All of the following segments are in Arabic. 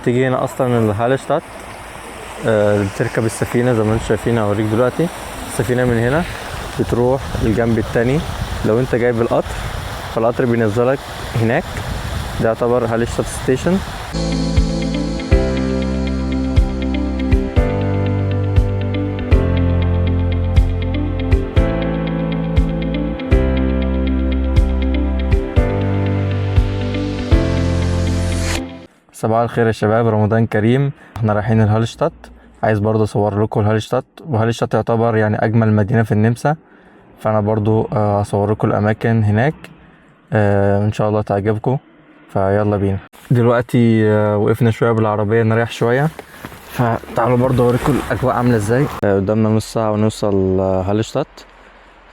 بتيجي هنا اصلا الهالشتات، بتركب السفينة زي ما انتم شايفين. اوريك دلوقتي السفينة من هنا بتروح للجنب التاني. لو انت جايب القطر فالقطر بينزلك هناك، ده يعتبر هالشتات ستيشن. صباح الخير يا شباب، رمضان كريم. احنا رايحين الهالشتات. عايز برضه اصور لكم الهالشتات، وهالشتات يعتبر يعني اجمل مدينة في النمسا، فانا برضه اصور لكم الاماكن هناك. ان شاء الله تعجبكم، فيلا بينا. دلوقتي وقفنا شوية بالعربية نريح شوية، فتعالوا برضه اوريكم الاجواء عاملة ازاي. قدامنا نص ساعة ونوصل هالشتات.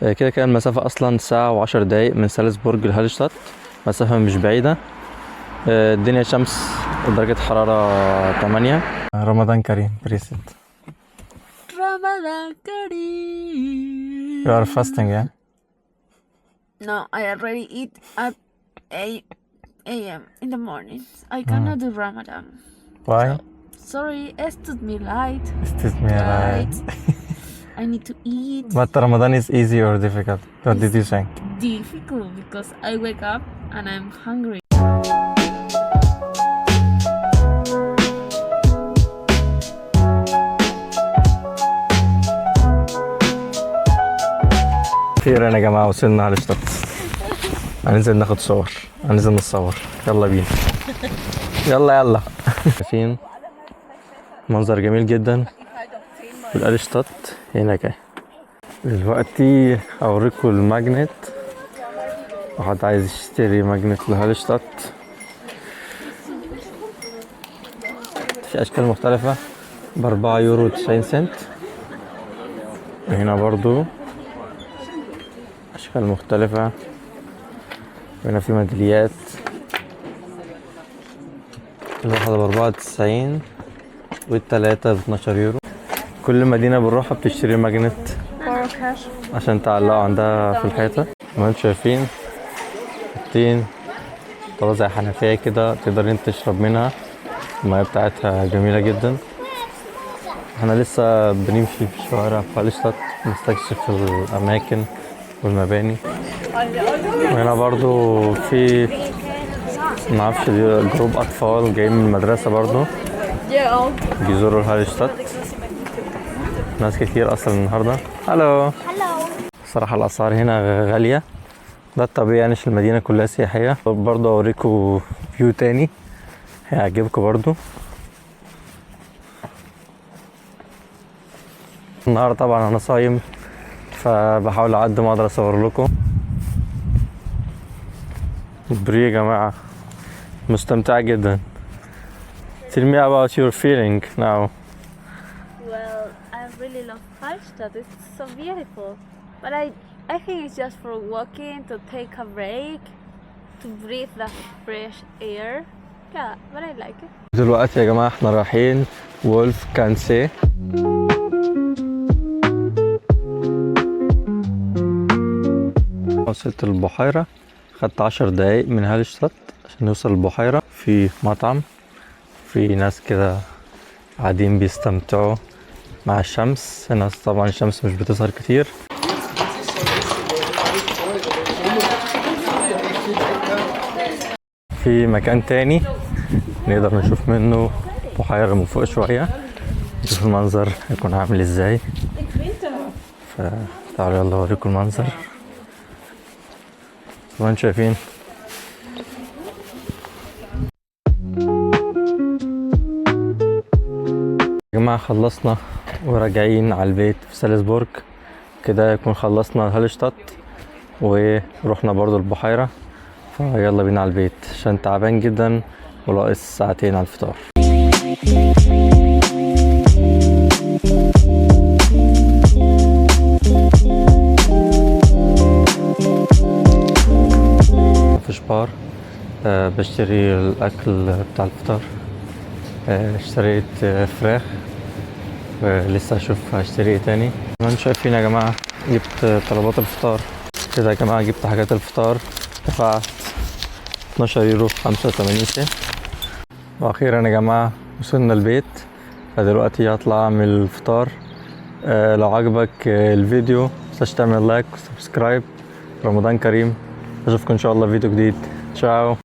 كده كده المسافة اصلا ساعة و10 دقايق من سالزبورج لهالشتات، مسافة مش بعيدة. الدنيا شمس ودرجة حرارة 8. رمضان كريم بريسيت. Ramadan Kareem. You are fasting, yeah? No, I already eat at 8 a.m. in the morning. I cannot do Ramadan. Why? So, sorry, es tut mir leid. Excuse me, Right. I need to eat. But Ramadan is easy or difficult? What did you think? Difficult because I wake up and I'm hungry. أخيرا يا جماعة وصلنا هالشتات. هننزل ناخد صور، هننزل نتصور. يلا بينا. يلا شايفين منظر جميل جدا في الهالشتات هناك. دلوقتي هوريكم الماجنت. واحد عايز يشتري ماجنت لهالشتات، في اشكال مختلفة ب4 يورو 90 سنت. هنا برضو اشكال مختلفة، هنا في ميداليات. الواحدة ب94 والتلاتة ب12 يورو. كل مدينة بنروحها بتشتري ماجنت عشان تعلقوا عندها في الحيطة. ما انتم شايفين حاطين طبعا زي حنفية كده تقدر انت تشرب منها، المياه بتاعتها جميلة جدا. احنا لسه بنمشي في الشوارع في هالشتات نستكشف الأماكن والمباني. وهنا برضو في معرفش جروب أطفال جايين من المدرسة برضو بيزوروا هالشتات. ناس كتير أصلا النهاردة. هلو. صراحة الأسعار هنا غالية، ده الطبيعي يعني عشان المدينة كلها سياحية. برضو أوريكم فيو تاني هيعجبكم برضو. النهاردة طبعا أنا صايم، فبحاول على قد ما أقدر أصور لكم. بري يا جماعة، مستمتع جدا. Tell me about your feeling now. Well, I really love Hallstatt. It's so beautiful. But I think it's just for walking, to take a break, to breathe the fresh air. Yeah, but I like it. دلوقتي يا جماعة احنا رايحين وولف كانسي. وصلت البحيرة، خدت 10 دقايق من هالشتات عشان نوصل البحيرة. في مطعم، في ناس كده قاعدين بيستمتعوا مع الشمس. هنا طبعا الشمس مش بتظهر كتير. في مكان تاني نقدر نشوف منه بحيرة من فوق شوية، نشوف المنظر هيكون عامل ازاي. فتعالوا يلا اوريكم المنظر. زي ما انتم شايفين يا جماعة خلصنا وراجعين على البيت في سالزبورج. كده يكون خلصنا هالشتات ورحنا برضو البحيرة، فيلا بينا على البيت عشان تعبان جدا وناقص ساعتين على الفطار. في شبار بشتري الاكل بتاع الفطار. اشتريت فراخ ولسه اشوف هشتري ايه تاني. زي ما انتم شايفين يا جماعه جبت طلبات الفطار كده يا جماعه. جبت حاجات الفطار، دفعت 12 يورو 85 سنت. واخيرا يا جماعه وصلنا البيت، فدلوقتي هطلع اعمل الفطار. لو عجبك الفيديو متنساش تعمل لايك وسبسكرايب. رمضان كريم، اشوفكم ان شاء الله في فيديو جديد. تشاو.